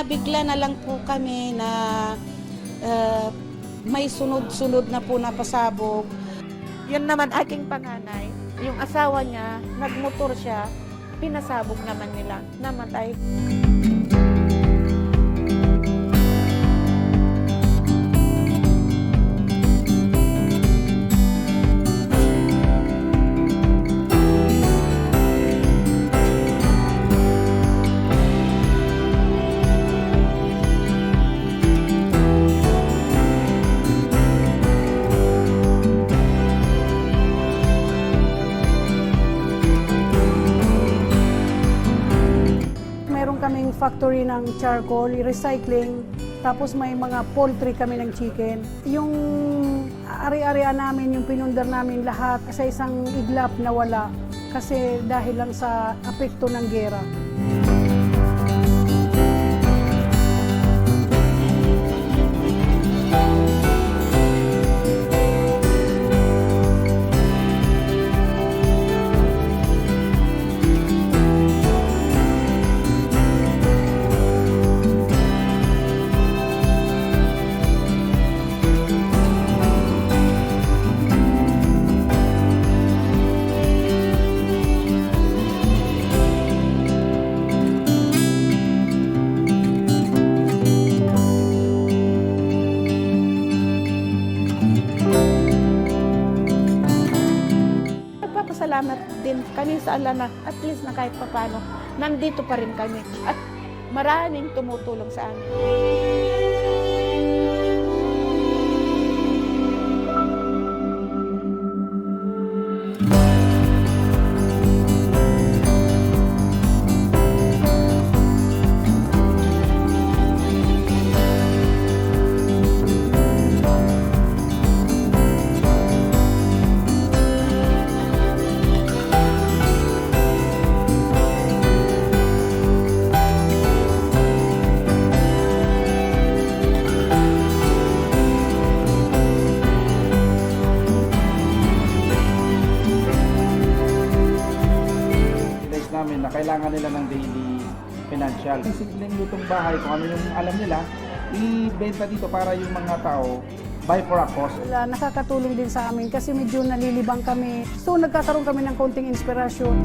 Bigla na lang po kami na may sunod-sunod na po na pasabog. Yun naman aking panganay, yung asawa niya, nagmotor siya, pinasabog naman nila, namatay. Kaming factory ng charcoal, recycling, tapos may mga poultry kami ng chicken. Yung ari-arian namin, yung pinundar namin lahat sa isang iglap na wala kasi dahil lang sa apekto ng gera. Salamat din kami sa Allah na at least na kahit papano, nandito pa rin kami at maraming tumutulong sa amin. Namin na kailangan nila ng daily financial. Simpleng lutong bahay, kung ano yung alam nila, ibenta dito para yung mga tao buy for a cost. Nakakatulong din sa amin kasi medyo nalilibang kami. So nagkakaroon kami ng konting inspirasyon.